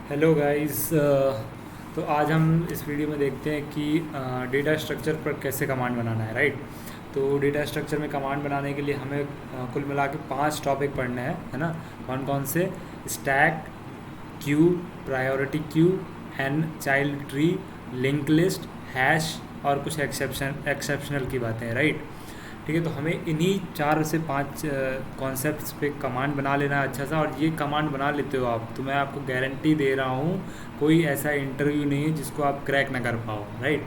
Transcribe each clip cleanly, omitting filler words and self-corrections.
Hello guys. तो आज हम इस वीडियो में देखते हैं कि डेटा स्ट्रक्चर पर कैसे कमांड बनाना है, राइट। तो डेटा स्ट्रक्चर में कमांड बनाने के लिए हमें कुल मिला के 5 टॉपिक पढ़ने हैं, है ना। कौन कौन से? Stack, queue, priority queue, n child tree, link list, hash और कुछ एक्सेप्शनल की बातें हैं, राइट। ठीक है, तो हमें इन्हीं 4 से 5 कॉन्सेप्ट्स पे कमांड बना लेना है अच्छा सा। और ये कमांड बना लेते हो आप तो मैं आपको गारंटी दे रहा हूँ, कोई ऐसा इंटरव्यू नहीं है जिसको आप क्रैक ना कर पाओ, राइट।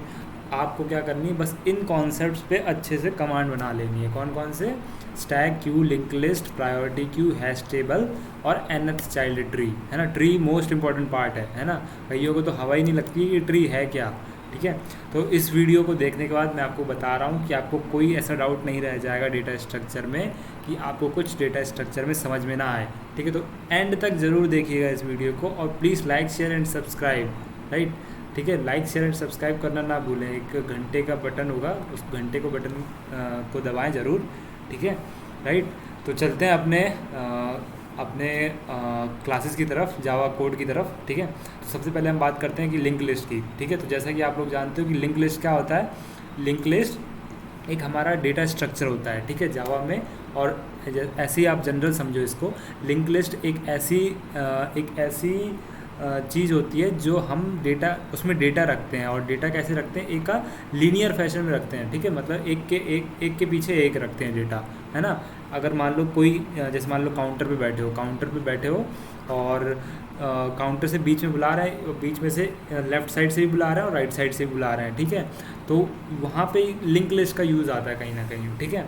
आपको क्या करनी है, बस इन कॉन्सेप्ट्स पे अच्छे से कमांड बना लेनी है। कौन कौन से? Stack, Q, link list, priority queue, hash table और nth चाइल्ड ट्री, है ना। ट्री मोस्ट इंपॉर्टेंट पार्ट है ना। कईयों को तो हवा ही नहीं लगती कि ट्री है क्या। ठीक है, तो इस वीडियो को देखने के बाद मैं आपको बता रहा हूँ कि आपको कोई ऐसा डाउट नहीं रह जाएगा डेटा स्ट्रक्चर में कि आपको कुछ डेटा स्ट्रक्चर में समझ में ना आए। ठीक है, तो एंड तक ज़रूर देखिएगा इस वीडियो को और please like share and subscribe, right. ठीक है, लाइक शेयर एंड सब्सक्राइब करना ना भूलें। एक घंटे का बटन होगा, उस घंटे को बटन को दबाएं ज़रूर। ठीक है, राइट। तो चलते हैं अपने क्लासेस की तरफ, जावा कोड की तरफ। ठीक है, तो सबसे पहले हम बात करते हैं कि लिंक लिस्ट की। ठीक है, तो जैसा कि आप लोग जानते हो कि लिंक लिस्ट क्या होता है। लिंक लिस्ट एक हमारा डेटा स्ट्रक्चर होता है, ठीक है, जावा में। और ऐसे ही आप जनरल समझो इसको। लिंक लिस्ट एक ऐसी चीज़ होती है जो हम डेटा, उसमें डेटा रखते हैं। और डेटा कैसे रखते हैं? एक लीनियर फैशन में रखते हैं। ठीक है, मतलब एक के पीछे एक रखते हैं डेटा, है ना। अगर मान लो कोई, जैसे मान लो काउंटर पे बैठे हो और काउंटर से बीच में बुला रहा है, बीच में से लेफ़्ट साइड से भी बुला रहा है और राइट साइड से भी बुला रहे हैं। ठीक है, तो वहाँ पे लिंक लिस्ट का यूज़ आता है कहीं ना कहीं। ठीक है,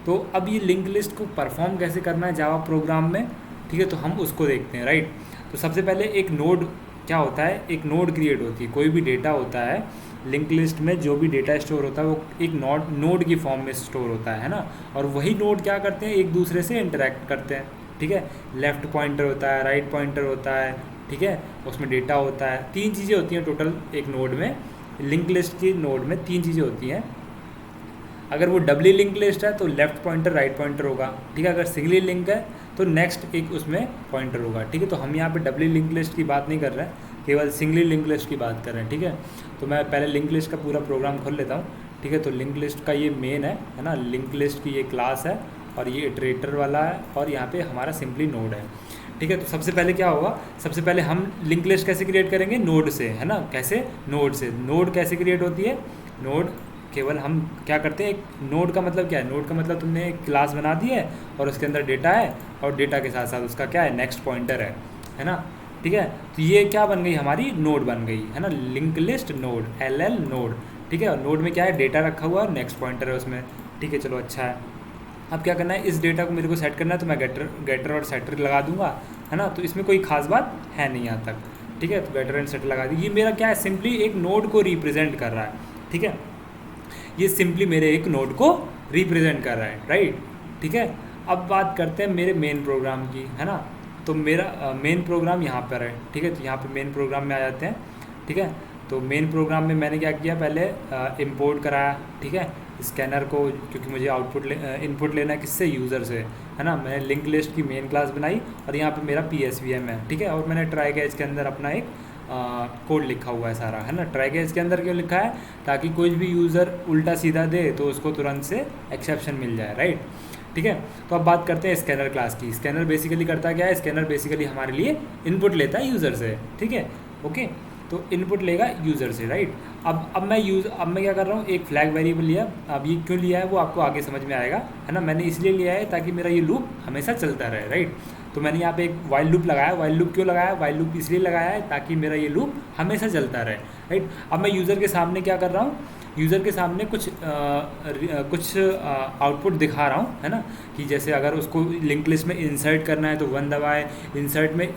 तो अब ये लिंक लिस्ट को परफॉर्म कैसे करना है जावा प्रोग्राम में, ठीक है, तो हम उसको देखते हैं, राइट। तो सबसे पहले एक नोड क्या होता है, एक नोड क्रिएट होती है। कोई भी डेटा होता है लिंक लिस्ट में, जो भी डेटा स्टोर होता है वो एक नोड की फॉर्म में स्टोर होता है ना। और वही नोड क्या करते हैं, एक दूसरे से इंटरेक्ट करते हैं। ठीक है, लेफ़्ट पॉइंटर होता है, राइट पॉइंटर होता है, ठीक है, उसमें डेटा होता है। 3 चीज़ें होती हैं टोटल एक नोड में। लिंक लिस्ट की नोड में 3 चीज़ें होती हैं। अगर वो डबली लिंक लिस्ट है तो लेफ़्ट पॉइंटर राइट पॉइंटर होगा। ठीक है, अगर सिंगली लिंक है तो नेक्स्ट एक उसमें पॉइंटर होगा। ठीक है, तो हम यहाँ पे डबली लिंक लिस्ट की बात नहीं कर रहे हैं, केवल सिंगली लिंक लिस्ट की बात कर रहे हैं। ठीक है, तो मैं पहले लिंक लिस्ट का पूरा प्रोग्राम खोल लेता हूँ। ठीक है, तो लिंक लिस्ट का ये मेन है ना। लिंक लिस्ट की ये क्लास है और ये इटरेटर वाला है और यहाँ पे हमारा सिंपली नोड है। ठीक है, तो सबसे पहले क्या होगा, सबसे पहले हम लिंक लिस्ट कैसे क्रिएट करेंगे? नोड से, है ना। कैसे? नोड से। नोड कैसे क्रिएट होती है? नोड केवल हम क्या करते हैं, एक नोड का मतलब क्या है? नोड का मतलब तुमने एक क्लास बना दी है और उसके अंदर डेटा है और डेटा के साथ साथ उसका क्या है, नेक्स्ट पॉइंटर है ना। ठीक है, तो ये क्या बन गई, हमारी नोड बन गई, है ना। Link list node, LL node. ठीक है, और नोड में क्या है, डेटा रखा हुआ है, नेक्स्ट पॉइंटर है उसमें। ठीक है, चलो अच्छा है। अब क्या करना है, इस डेटा को मेरे को सेट करना है, तो मैं गेटर और सेटर लगा दूंगा, है ना। तो इसमें कोई खास बात है नहीं यहाँ तक। ठीक है, तो गेटर एंड सेटर लगा दी। ये मेरा क्या है, सिंपली एक नोड को रिप्रेजेंट कर रहा है। ठीक है, ये सिंपली मेरे एक नोड को रिप्रेजेंट कर रहा है, राइट। ठीक है, अब बात करते हैं मेरे मेन प्रोग्राम की, है ना। तो मेरा मेन प्रोग्राम यहाँ पर है। ठीक है, तो यहाँ पे मेन प्रोग्राम में आ जाते हैं। ठीक है, तो मेन प्रोग्राम में मैंने क्या किया, पहले इंपोर्ट कराया। ठीक है, स्कैनर को, क्योंकि मुझे इनपुट लेना है किससे, यूज़र से, है ना। मैंने लिंक लिस्ट की मेन क्लास बनाई और यहाँ पे मेरा PSVM है। ठीक है, और मैंने ट्राई गैज के अंदर अपना एक कोड लिखा हुआ है सारा, है ना। ट्राई गैज के अंदर क्यों लिखा है? ताकि कोई भी यूज़र उल्टा सीधा दे तो उसको तुरंत से एक्सेप्शन मिल जाए, राइट। ठीक है, तो अब बात करते हैं स्कैनर क्लास की। स्कैनर बेसिकली करता क्या है? स्कैनर बेसिकली हमारे लिए इनपुट लेता है यूज़र से। ठीक है, ओके, तो इनपुट लेगा यूज़र से, राइट। अब मैं क्या कर रहा हूँ, एक फ्लैग वेरिएबल लिया। अब ये क्यों लिया है वो आपको आगे समझ में आएगा, है ना। मैंने इसलिए लिया है ताकि मेरा ये लूप हमेशा चलता रहे, राइट। तो मैंने यहाँ पे एक वाइल लूप लगाया। वाइल लूप क्यों लगाया? वाइल लूप इसलिए लगाया है ताकि मेरा ये लूप हमेशा चलता रहे, राइट। अब मैं यूज़र के सामने क्या कर रहा हूँ, यूज़र के सामने कुछ आउटपुट दिखा रहा हूँ, है ना। कि जैसे अगर उसको लिंक लिस्ट में इंसर्ट करना है तो 1 दबाए, इंसर्ट में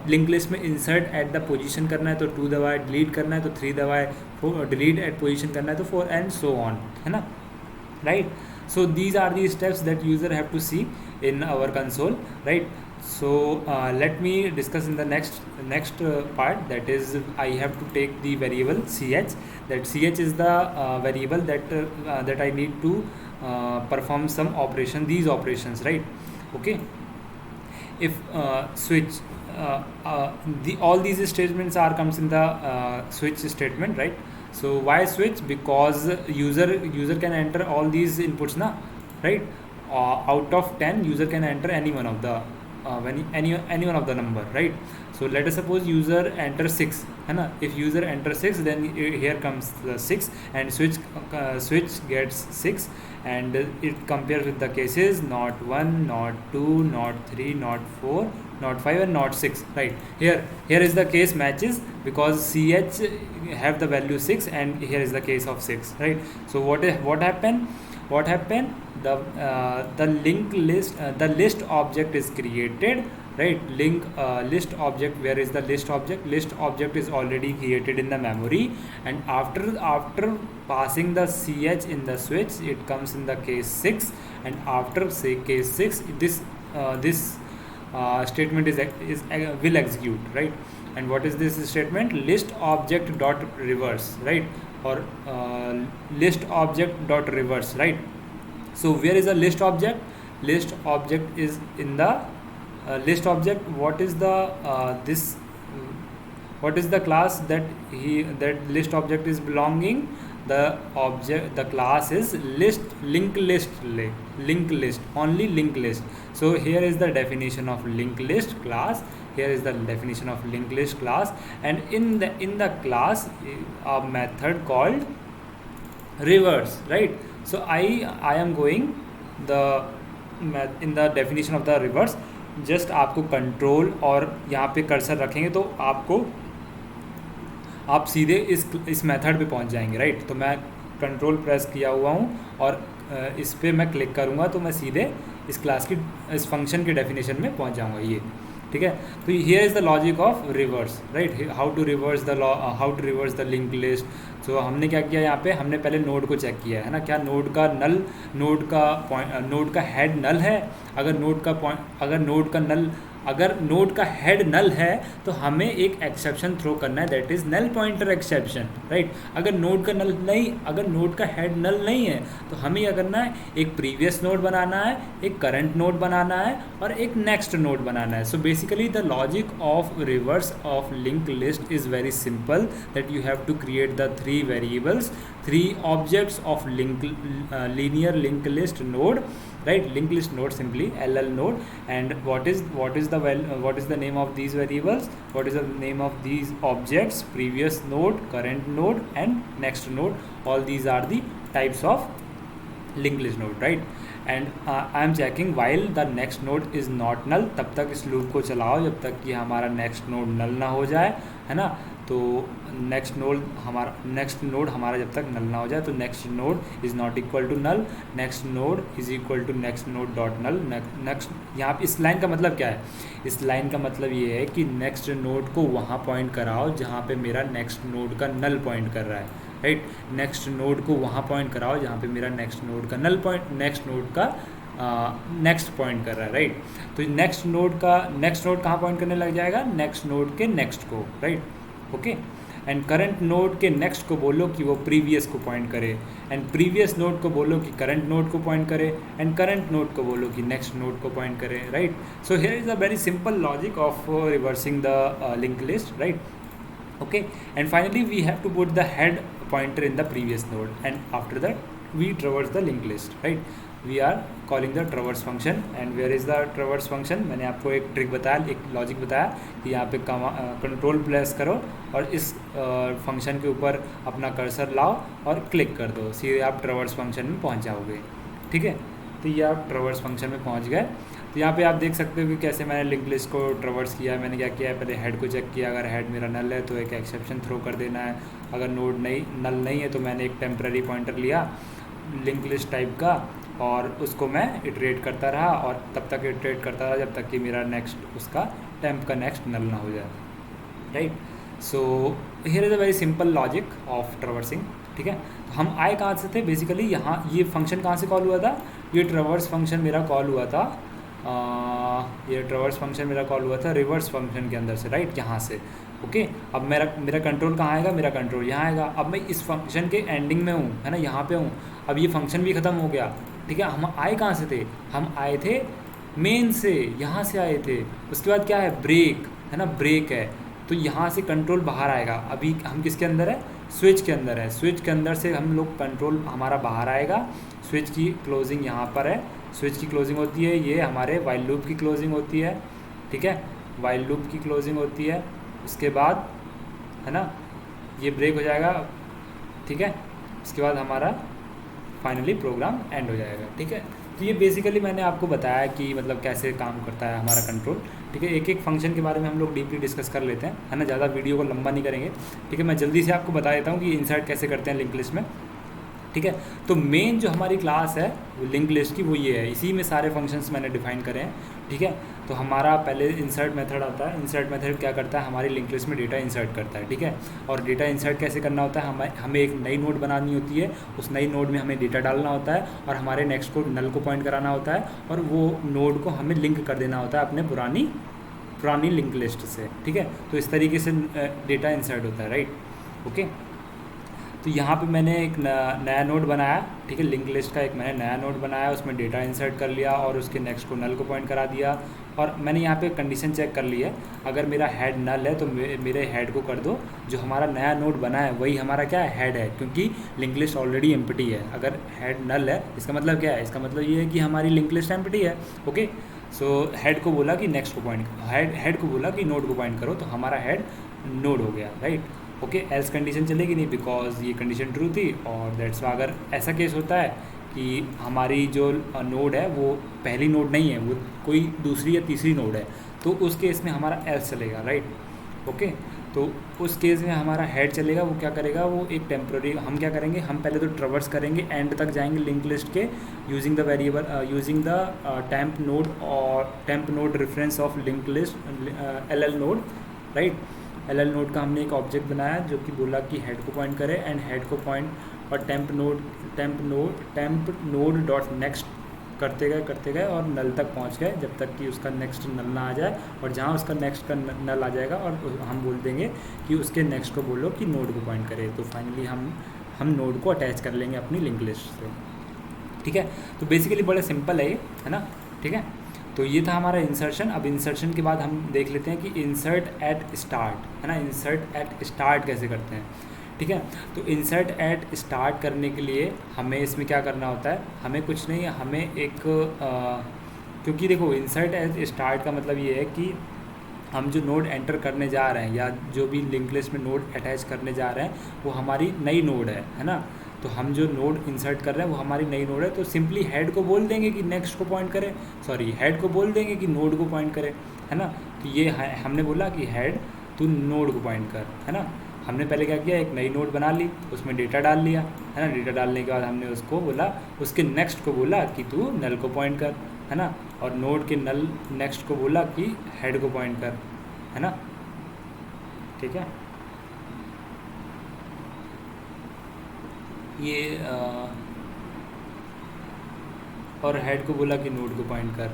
लिंक लिस्ट में इंसर्ट एट द पोजीशन करना है तो 2 दबाए, डिलीट करना है तो 3 दबाए, डिलीट एट पोजीशन करना है तो 4 एंड सो ऑन, है ना, right. So these are the steps that user have to see in our console, right. So let me discuss in the next part, that is I have to take the variable ch. That ch is the variable that I need to perform some operation, these operations, right. Okay, if switch all these statements are comes in the switch statement, right? So why switch? Because user can enter all these inputs na, right? Out of 10 user can enter any one of the any one of the number, right? So let us suppose user enter 6 है ना. If user enter 6, then here comes the 6 and switch gets 6 and it compares with the cases not 1, not 2, not 3, not 4, not 5 and not 6, right? Here is the case matches because ch have the value 6 and here is the case of 6, right? So what happened, the linked list, the list object is created, right? List object, where is the list object? List object is already created in the memory, and after passing the ch in the switch, it comes in the case 6, and after say case 6, this statement is will execute, right? And what is this statement? List object dot reverse, right? Or list object dot reverse, right? So where is the list object? List object is in the list object. What is the what is the class that list object is belonging? The class is linked list, only linked list. So here is the definition of linked list class. Here is the definition of linked list class, and in the class a method called reverse, right? So I am going in the definition of the reverse. Just आपको control और यहाँ पे cursor रखेंगे तो आप सीधे इस method पे पहुँच जाएंगे, राइट? तो मैं कंट्रोल प्रेस किया हुआ हूँ और इस पे मैं क्लिक करूँगा तो मैं सीधे इस क्लास की इस फंक्शन के डेफिनेशन में पहुँच जाऊँगा, ये ठीक है. तो here is the logic of reverse, right? How to reverse the link list. So हमने क्या किया यहाँ पे, हमने पहले नोड को चेक किया है ना, क्या नोड का हेड नल है. अगर नोड का हेड नल है तो हमें एक एक्सेप्शन थ्रो करना है, that is null pointer exception, right? अगर नोड का हेड नल नहीं है तो हमें क्या करना है, एक प्रीवियस नोड बनाना है, एक करंट नोड बनाना है और एक नेक्स्ट नोड बनाना है. So basically the logic of reverse of link list is very simple, that you have to create the 3 variables, 3 objects of linear linked list node, right? Linked list node, simply ll node. And what is the name of these variables? What is the name of these objects? Previous node, current node and next node. All these are the types of linked list node, right? And I am checking while the next node is not null. तब तक इस loop को चलाओ जब तक कि हमारा next node नल ना हो जाए, है ना. तो नेक्स्ट नोड हमारा जब तक नल ना हो जाए, तो next node is not equal to null, next node is equal to next node dot null. Next, यहाँ पे इस लाइन का मतलब क्या है? इस लाइन का मतलब ये है कि नेक्स्ट नोड को वहाँ पॉइंट कराओ जहाँ पे मेरा नेक्स्ट नोड का नल पॉइंट कर रहा है, राइट? नेक्स्ट नोड को वहाँ पॉइंट कराओ जहाँ पे मेरा नेक्स्ट नोड का नेक्स्ट नोड का नेक्स्ट पॉइंट कर रहा है, राइट? तो नेक्स्ट नोड कहाँ पॉइंट करने लग जाएगा? नेक्स्ट नोड के नेक्स्ट को, right? Okay. And current node के नेक्स्ट को बोलो कि वो प्रीवियस को पॉइंट करे, एंड प्रीवियस नोड को बोलो कि करंट नोड को पॉइंट करे, एंड करंट नोड को बोलो कि नेक्स्ट नोड को पॉइंट करे, right? So here is a very simple logic of reversing the link list, right? Okay, and finally we have to put the head pointer in the previous node, and after that we traverse the linked list, right? We are calling the traverse function. And where is the traverse function? मैंने आपको एक trick बताया, एक logic बताया कि यहाँ पे control press करो और इस फंक्शन के ऊपर अपना कर्सर लाओ और क्लिक कर दो, सीधे आप ट्रावर्स फंक्शन में पहुँच जाओगे, ठीक है? तो ये आप ट्रावर्स फंक्शन में पहुँच गए. तो यहाँ पे आप देख सकते हो कि कैसे मैंने लिंक लिस्ट को ट्रावर्स किया. मैंने क्या किया है, पहले हेड को चेक किया, अगर हेड मेरा नल है तो एक एक्सेप्शन थ्रो कर देना है, अगर नोड नल नहीं है तो मैंने एक टेम्पररी पॉइंटर लिया लिंक लिस्ट टाइप का और उसको मैं इटरेट करता रहा, और तब तक इटरेट करता रहा जब तक कि मेरा नेक्स्ट उसका टेम्प का नेक्स्ट नल ना हो जाए, right? So here is a very simple logic of traversing, ठीक है? तो हम आए कहाँ से थे? बेसिकली यहाँ ये फंक्शन कहाँ से कॉल हुआ था? ये ट्रावर्स फंक्शन मेरा कॉल हुआ था, रिवर्स फंक्शन के अंदर से, राइट? यहाँ से. ओके. अब मेरा कंट्रोल कहाँ आएगा? मेरा कंट्रोल यहाँ आएगा. अब मैं इस फंक्शन के एंडिंग में हूँ, है ना, यहाँ पे हूँ. अब ये फंक्शन भी ख़त्म हो गया, ठीक है? हम आए कहाँ से थे? हम आए थे मेन से, यहाँ से आए थे. उसके बाद क्या है? ब्रेक, है ना, ब्रेक है, तो यहाँ से कंट्रोल बाहर आएगा। अभी हम किसके अंदर है, स्विच के अंदर है, स्विच के अंदर से हम लोग कंट्रोल हमारा बाहर आएगा। स्विच की क्लोजिंग यहाँ पर है, स्विच की क्लोजिंग होती है, ये हमारे वाइल लूप की क्लोजिंग होती है, ठीक है, वाइल लूप की क्लोजिंग होती है। उसके बाद है ना ये ब्रेक हो जाएगा, ठीक है, उसके बाद हमारा फाइनली प्रोग्राम एंड हो जाएगा, ठीक है। तो ये बेसिकली मैंने आपको बताया कि मतलब कैसे काम करता है हमारा कंट्रोल, ठीक है। एक एक फंक्शन के बारे में हम लोग डीपली डिस्कस कर लेते हैं, है ना, ज़्यादा वीडियो को लंबा नहीं करेंगे, ठीक है। मैं जल्दी से आपको बता देता हूँ कि इंसर्ट कैसे करते हैं लिंक लिस्ट में, ठीक है। तो मेन जो हमारी क्लास है वो लिंक लिस्ट की वो ये है, इसी में सारे फंक्शंस मैंने डिफाइन करे हैं, ठीक है। तो हमारा पहले इंसर्ट मेथड आता है। इंसर्ट मेथड क्या करता है, हमारी लिंक लिस्ट में डेटा इंसर्ट करता है, ठीक है। और डेटा इंसर्ट कैसे करना होता है, हमें एक नई नोड बनानी होती है, उस नई नोड में हमें डेटा डालना होता है और हमारे नेक्स्ट को नल को पॉइंट कराना होता है और वो नोड को हमें लिंक कर देना होता है अपने पुरानी लिंक लिस्ट से, ठीक है। तो इस तरीके से डेटा इंसर्ट होता है, राइट, ओके। तो यहाँ पे मैंने एक नया नोड बनाया, ठीक है, लिंक लिस्ट का एक मैंने नया नोड बनाया, उसमें डेटा इंसर्ट कर लिया और उसके नेक्स्ट को नल को पॉइंट करा दिया। और मैंने यहाँ पे कंडीशन चेक कर ली है, अगर मेरा हेड नल है तो मेरे हेड को कर दो, जो हमारा नया नोड बना है वही हमारा क्या है, हेड है, क्योंकि लिंक लिस्ट ऑलरेडी एम्प्टी है। अगर हेड नल है इसका मतलब क्या है, इसका मतलब ये है कि हमारी लिंक लिस्ट एम्प्टी है, ओके। सो हेड को बोला कि नेक्स्ट को पॉइंट, हेड को बोला कि नोड को पॉइंट करो, तो हमारा हेड नोड हो गया, राइट, ओके। एल्स कंडीशन चलेगी नहीं, बिकॉज ये कंडीशन ट्रू थी, और दैट्स वाई अगर ऐसा केस होता है कि हमारी जो नोड है वो पहली नोड नहीं है, वो कोई दूसरी या तीसरी नोड है, तो उस केस में हमारा एल्स चलेगा, राइट, ओके। तो उस केस में हमारा हेड चलेगा, वो क्या करेगा, वो एक टेम्प्रोरी, हम क्या करेंगे, हम पहले तो ट्रवर्स करेंगे, एंड तक जाएंगे लिंक लिस्ट के, using the variable using the temp node और temp node reference of link list L node, right. L node का हमने एक ऑब्जेक्ट बनाया जो कि बोला कि हेड को पॉइंट करे, एंड हेड को पॉइंट और टेम्प नोड डॉट नेक्स्ट करते गए और नल तक पहुंच गए, जब तक कि उसका नेक्स्ट नल ना आ जाए। और जहां उसका नेक्स्ट का नल आ जाएगा और हम बोल देंगे कि उसके नेक्स्ट को बोलो कि नोड को पॉइंट करे, तो फाइनली हम नोड को अटैच कर लेंगे अपनी लिंक लिस्ट से, ठीक है। तो बेसिकली बड़ा सिंपल है ये, है ना, ठीक है। तो ये था हमारा इंसर्शन। अब इंसर्शन के बाद हम देख लेते हैं कि इंसर्ट एट स्टार्ट, है ना, इंसर्ट एट स्टार्ट कैसे करते हैं, ठीक है। तो इंसर्ट एट स्टार्ट करने के लिए हमें इसमें क्या करना होता है, हमें कुछ नहीं, हमें एक क्योंकि देखो इंसर्ट एट स्टार्ट का मतलब ये है कि हम जो नोड एंटर करने जा रहे हैं या जो भी लिंक लिस्ट में नोड अटैच करने जा रहे हैं वो हमारी नई नोड है ना। तो हम जो नोड इंसर्ट कर रहे हैं वो हमारी नई नोड है, तो सिंपली हेड को बोल देंगे कि नेक्स्ट को पॉइंट करे, सॉरी हेड को बोल देंगे कि नोड को पॉइंट करे, है ना। तो ये हमने बोला कि हेड तू नोड को पॉइंट कर, है ना। हमने पहले क्या किया, एक नई नोड बना ली, उसमें डेटा डाल लिया, है ना। डेटा डालने के बाद हमने उसको बोला, उसके नेक्स्ट को बोला कि तू नल को पॉइंट कर, है ना। और नोड के नल नेक्स्ट को बोला कि हेड को पॉइंट कर, है ना, ठीक है। ये और हेड को बोला कि नोड को पॉइंट कर,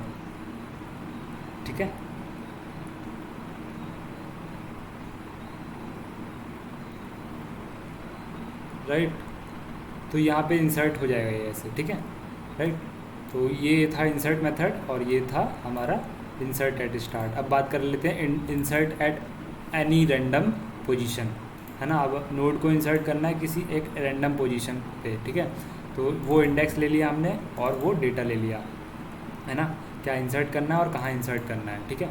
ठीक है। राइट, तो यहाँ पे इंसर्ट हो जाएगा ये ऐसे, ठीक है, राइट। तो ये था इंसर्ट मेथड और ये था हमारा इंसर्ट एट स्टार्ट। अब बात कर लेते हैं insert at any random position, है ना। अब नोड को इंसर्ट करना है किसी एक रैंडम पोजीशन पे, ठीक है। तो वो इंडेक्स ले लिया हमने और वो डेटा ले लिया, है ना, क्या इंसर्ट करना है और कहाँ इंसर्ट करना है, ठीक है,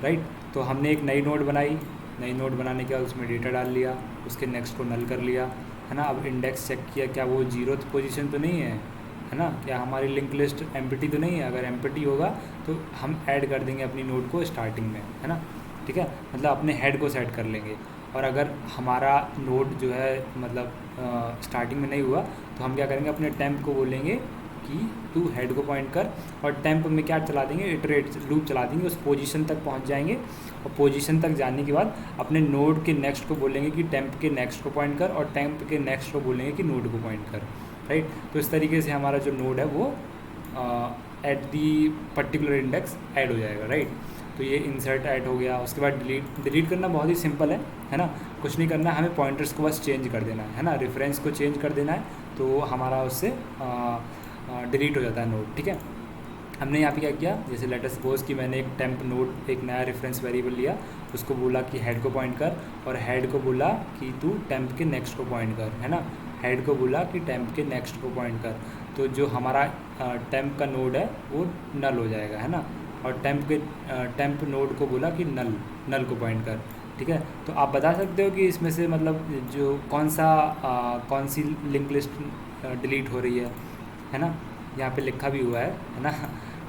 राइट। तो हमने एक नई नोड बनाई, नई नोड बनाने के बाद उसमें डेटा डाल लिया, उसके नेक्स्ट को नल कर लिया, है ना। अब इंडेक्स चेक किया, क्या वो 0th पोजीशन तो नहीं है ना, क्या हमारी लिंक लिस्ट एम्प्टी तो नहीं है। अगर एम्प्टी होगा तो हम ऐड कर देंगे अपनी नोड को स्टार्टिंग में, है ना, ठीक है, मतलब अपने हेड को सेट कर लेंगे। और अगर हमारा नोड जो है मतलब स्टार्टिंग में नहीं हुआ तो हम क्या करेंगे, अपने टेम्प को बोलेंगे कि तू हेड को पॉइंट कर, और टेम्प में क्या चला देंगे, इटरेट लूप चला देंगे, उस पोजीशन तक पहुंच जाएंगे। और पोजीशन तक जाने के बाद अपने नोड के नेक्स्ट को बोलेंगे कि टेम्प के नेक्स्ट को पॉइंट कर, और टेम्प के नेक्स्ट को बोलेंगे कि नोड को पॉइंट कर, राइट। तो इस तरीके से हमारा जो नोड है वो at the particular index add हो जाएगा, राइट। तो ये इंसर्ट ऐड हो गया। उसके बाद डिलीट करना बहुत ही सिंपल है ना, कुछ नहीं करना है, हमें पॉइंटर्स को बस चेंज कर देना है ना, रेफरेंस को चेंज कर देना है, तो हमारा उससे डिलीट हो जाता है नोड, ठीक है। हमने यहाँ पे क्या किया, जैसे लेट अस सपोज कि मैंने एक टेम्प नोड एक नया रेफरेंस वेरिएबल लिया, उसको बोला कि हेड को पॉइंट कर, और हेड को बोला कि तू टेम्प के नेक्स्ट को पॉइंट कर, है ना। हेड को बोला कि टेम्प के नेक्स्ट को पॉइंट कर, तो जो हमारा टेम्प का नोड है वो नल हो जाएगा, है ना। और टेम्प नोड को बोला कि नल को पॉइंट कर, ठीक है। तो आप बता सकते हो कि इसमें से मतलब जो कौन सी लिंक लिस्ट डिलीट हो रही है ना। यहाँ पे लिखा भी हुआ है ना।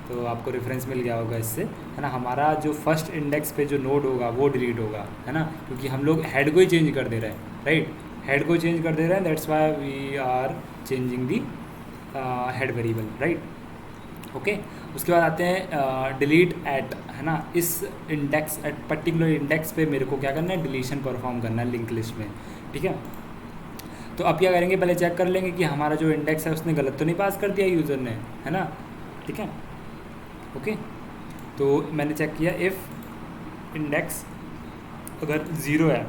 तो आपको रेफरेंस मिल गया होगा इससे, है ना। हमारा जो फर्स्ट इंडेक्स पे जो नोड होगा वो डिलीट होगा, है ना, क्योंकि हम लोग हेड को ही चेंज कर दे रहे हैं, राइट। हेड को चेंज कर दे रहे हैं, that's why we are changing the head variable, right. Okay, उसके बाद आते हैं डिलीट एट, है ना। इस इंडेक्स एट पर्टिकुलर इंडेक्स पे मेरे को क्या करना है, डिलीशन परफॉर्म करना है लिंक लिस्ट में, ठीक है। तो अब क्या करेंगे, पहले चेक कर लेंगे कि हमारा जो इंडेक्स है उसने गलत तो नहीं पास कर दिया यूज़र ने, है ना, ठीक है। ओके, तो मैंने चेक किया इफ़ इंडेक्स अगर ज़ीरो है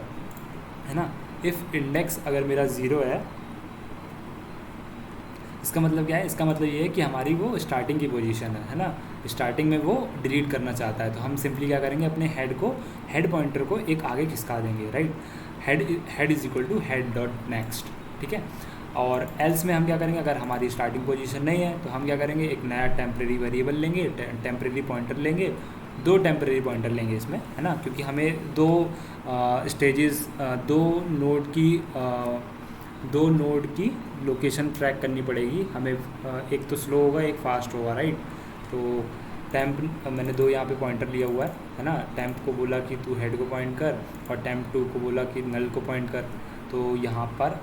ना, इफ़ इंडेक्स अगर मेरा ज़ीरो है, इसका मतलब क्या है, इसका मतलब ये है कि हमारी वो स्टार्टिंग की पोजीशन है ना, स्टार्टिंग में वो डिलीट करना चाहता है। तो हम सिंपली क्या करेंगे, अपने हेड पॉइंटर को एक आगे खिसका देंगे, right. Head is equal to head dot next, ठीक है। और एल्स में हम क्या करेंगे, अगर हमारी स्टार्टिंग पोजीशन नहीं है तो हम क्या करेंगे, एक नया टेम्प्रेरी वेरिएबल लेंगे, टेम्प्रेरी पॉइंटर लेंगे, 2 टेम्प्रेरी पॉइंटर लेंगे इसमें, है ना, क्योंकि हमें दो नोड की लोकेशन ट्रैक करनी पड़ेगी हमें। एक तो स्लो होगा, एक फास्ट होगा, राइट। तो मैंने 2 यहाँ पे पॉइंटर लिया हुआ है ना। टेम्प को बोला कि तू हेड को पॉइंट कर, और टेम्प 2 को बोला कि नल को पॉइंट कर। तो यहाँ पर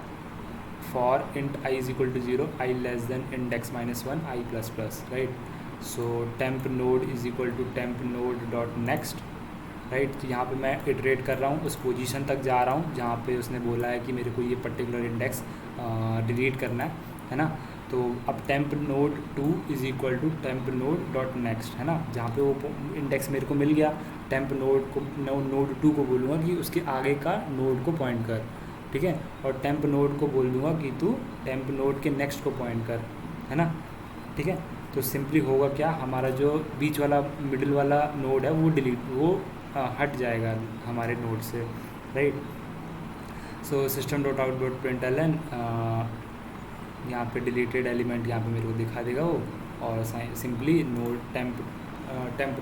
for int i is equal to 0, i less than index -1 i plus plus, right. So temp node is equal to temp node dot next, right. तो यहाँ पे मैं इटरेट कर रहा हूँ, उस पोजीशन तक जा रहा हूँ जहाँ पे उसने बोला है कि मेरे को ये पर्टिकुलर इंडेक्स डिलीट करना है ना। तो अब temp node 2 is equal to temp node dot next, है ना, जहाँ पे वो इंडेक्स मेरे को मिल गया। टेम्प नोड 2 को बोलूँगा कि उसके आगे का नोड को पॉइंट कर, ठीक है। और टेम्प नोड को बोल दूँगा कि तू टेम्प नोड के नेक्स्ट को पॉइंट कर, है ना, ठीक है। तो सिंपली होगा क्या, हमारा जो बीच वाला मिडिल वाला नोड है वो हट जाएगा हमारे नोड से, right. So system dot out dot println यहाँ पे डिलीटेड एलिमेंट यहाँ पे मेरे को दिखा देगा वो, और simply node temp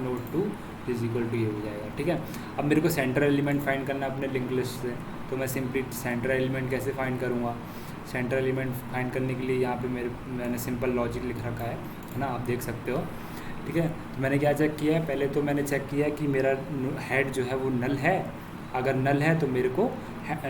node 2 is equal to ये हो जाएगा, ठीक है। अब मेरे को सेंटर एलिमेंट फाइंड करना है अपने लिंक लिस्ट से, तो मैं सिंपली सेंटर एलिमेंट कैसे फाइंड करूँगा। सेंटर एलिमेंट फाइंड करने के लिए यहाँ पे मैंने सिंपल लॉजिक लिख रखा है ना, आप देख सकते हो, ठीक है। तो मैंने क्या चेक किया है, पहले तो मैंने चेक किया कि मेरा हेड जो है वो नल है। अगर नल है तो मेरे को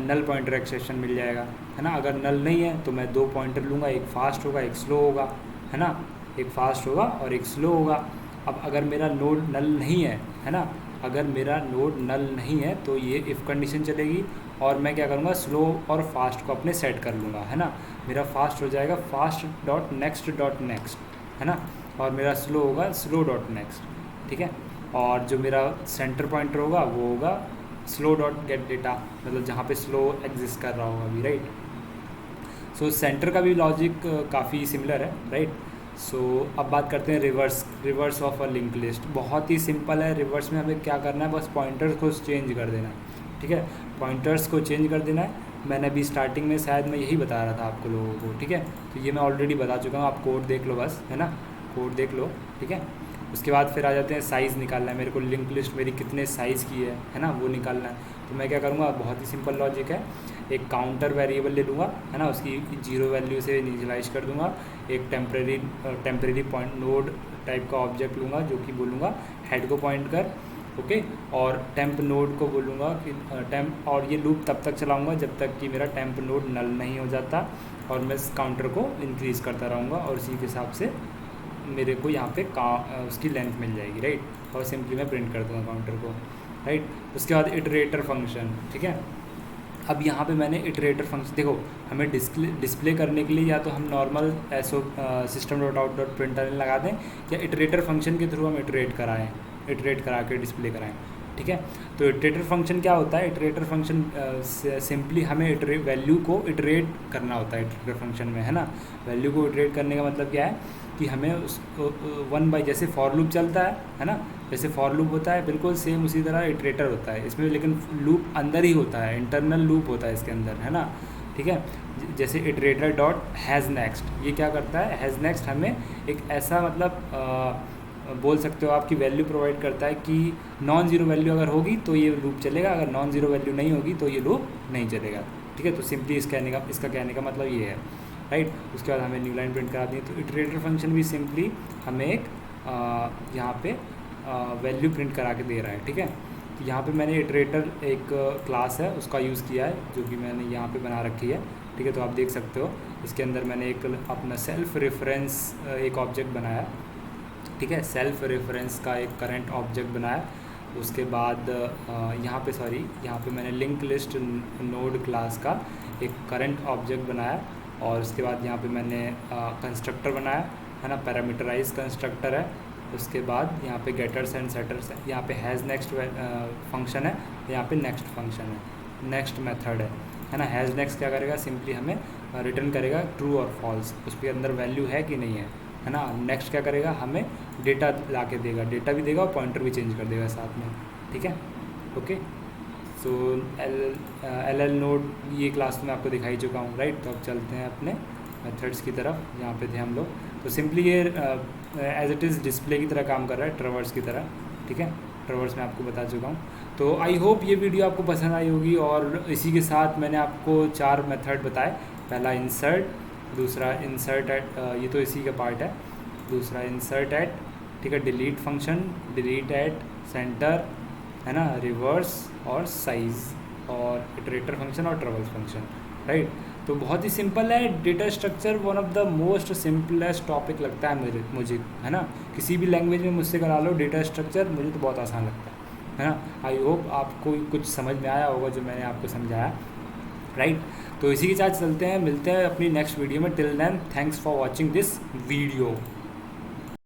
नल पॉइंटर एक्सेशन मिल जाएगा, है ना। अगर नल नहीं है तो मैं 2 पॉइंटर लूँगा, एक फास्ट होगा एक स्लो होगा, है ना, एक फास्ट होगा और एक स्लो होगा। अब अगर मेरा नोड नल नहीं है ना, अगर मेरा नोड नल नहीं है तो ये इफ़ कंडीशन चलेगी, और मैं क्या करूँगा, स्लो और फास्ट को अपने सेट कर लूँगा, है ना। मेरा फास्ट हो जाएगा फास्ट डॉट नेक्स्ट, है ना, और मेरा स्लो होगा स्लो डॉट नेक्स्ट, ठीक है। और जो मेरा सेंटर पॉइंटर होगा वो होगा स्लो डॉट गेट डेटा, मतलब जहाँ पे स्लो एग्जिस्ट कर रहा होगा अभी, राइट। सो सेंटर का भी लॉजिक काफ़ी सिमिलर है, राइट। सो अब बात करते हैं reverse of a link list. बहुत ही सिंपल है, रिवर्स में हमें क्या करना है, बस पॉइंटर्स को चेंज कर देना है, ठीक है। पॉइंटर्स को चेंज कर देना है। मैंने अभी स्टार्टिंग में शायद मैं यही बता रहा था आपको लोगों को, ठीक है। तो ये मैं ऑलरेडी बता चुका हूँ, आप कोड देख लो बस, है ना, कोड देख लो, ठीक है। उसके बाद फिर आ जाते हैं साइज़ निकालना है, मेरे को लिंक लिस्ट मेरी कितने साइज़ की है ना, वो निकालना है। तो मैं क्या करूँगा, बहुत ही सिंपल लॉजिक है, एक काउंटर वेरिएबल ले लूँगा, है ना, उसकी 0 वैल्यू से इनिशियलाइज कर दूँगा। एक टेम्परेरी पॉइंट नोड टाइप का ऑब्जेक्ट लूँगा जो कि बोलूँगा हेड को पॉइंट कर, ओके। और टेम्प नोड को बोलूँगा कि और ये लूप तब तक चलाऊँगा जब तक कि मेरा टेम्प नोड नल नहीं हो जाता, और मैं इस काउंटर को इंक्रीज़ करता रहूँगा, और इसी के हिसाब से मेरे को यहाँ पे उसकी लेंथ मिल जाएगी, राइट। और सिंपली मैं प्रिंट कर दूँगा काउंटर को, राइट। उसके बाद इटरेटर फंक्शन, ठीक है। अब यहाँ पे मैंने इटरेटर फंक्शन, देखो हमें डिस्प्ले करने के लिए या तो हम normal system dot out dot println लगा दें, या इटरेटर फंक्शन के थ्रू हम इटरेट करा के डिस्प्ले कराएं, ठीक है। तो इटरेटर फंक्शन क्या होता है, इटरेटर फंक्शन सिंपली हमें वैल्यू को इटरेट करना होता है इटरेटर फंक्शन में, है ना। वैल्यू को इटरेट करने का मतलब क्या है, कि हमें उस वन बाई, जैसे फॉर लूप चलता है ना, जैसे फॉर लूप होता है बिल्कुल सेम उसी तरह इटरेटर होता है इसमें, लेकिन लूप अंदर ही होता है, इंटरनल लूप होता है इसके अंदर, है ना, ठीक है। जैसे इटरेटर डॉट हैज़ नेक्स्ट, ये क्या करता है, हैज़ नेक्स्ट हमें एक ऐसा मतलब बोल सकते हो आपकी वैल्यू प्रोवाइड करता है कि नॉन ज़ीरो वैल्यू अगर होगी तो ये लूप चलेगा, अगर नॉन ज़ीरो वैल्यू नहीं होगी तो ये लूप नहीं चलेगा, ठीक है। तो सिंपली इसका कहने का मतलब ये है, राइट। उसके बाद हमें न्यू लाइन प्रिंट करा दी, तो इटरेटर फंक्शन भी सिंपली हमें एक यहाँ पे वैल्यू प्रिंट करा के दे रहा है, ठीक है। तो यहाँ पे मैंने इटरेटर एक क्लास है उसका यूज़ किया है, जो कि मैंने यहाँ पे बना रखी है, ठीक है। तो आप देख सकते हो इसके अंदर मैंने एक अपना सेल्फ रेफरेंस एक ऑब्जेक्ट बनाया, ठीक है, सेल्फ रेफरेंस का एक करंट ऑब्जेक्ट बनाया। उसके बाद यहाँ पे मैंने लिंक लिस्ट नोड क्लास का एक करंट ऑब्जेक्ट बनाया, और उसके बाद यहाँ पे मैंने कंस्ट्रक्टर बनाया, है ना, पैरामीटराइज कंस्ट्रक्टर है। उसके बाद यहाँ पे गेटर्स एंड सेटर्स है, यहाँ पे हैज़ नेक्स्ट फंक्शन है, यहाँ पे नेक्स्ट फंक्शन है, नेक्स्ट मेथड है ना। हैज़ नेक्स्ट क्या करेगा, सिंपली हमें रिटर्न करेगा ट्रू और फॉल्स, उसके अंदर वैल्यू है कि नहीं है ना। नेक्स्ट क्या करेगा, हमें डेटा ला के देगा, डेटा भी देगा और पॉइंटर भी चेंज कर देगा साथ में, ठीक है, ओके। सो एल नोड ये क्लास में आपको दिखाई चुका हूँ, राइट। तो अब चलते हैं अपने मेथड्स की तरफ, यहाँ पे थे हम लोग। तो सिंपली ये एज इट इज़ डिस्प्ले की तरह काम कर रहा है, ट्रवर्स की तरह, ठीक है। ट्रवर्स मैं आपको बता चुका हूँ। तो आई होप ये वीडियो आपको पसंद आई होगी, और इसी के साथ मैंने आपको 4 मेथड बताए। पहला इंसर्ट, दूसरा इंसर्ट एट, ये तो इसी का पार्ट है, दूसरा इंसर्ट एट, ठीक है, delete function, delete at, center, है ना, रिवर्स और साइज़, और इटरेटर फंक्शन और ट्रवर्स फंक्शन, राइट। तो बहुत ही सिंपल है data structure, one of the most simplest topic लगता है मुझे, है ना। किसी भी लैंग्वेज में मुझसे करा लो डेटा स्ट्रक्चर, मुझे तो बहुत आसान लगता है ना। आई होप आपको कुछ समझ में आया होगा जो मैंने आपको समझाया, राइट। तो इसी के साथ चलते हैं, मिलते हैं अपनी नेक्स्ट वीडियो में। Till then, thanks for watching this video.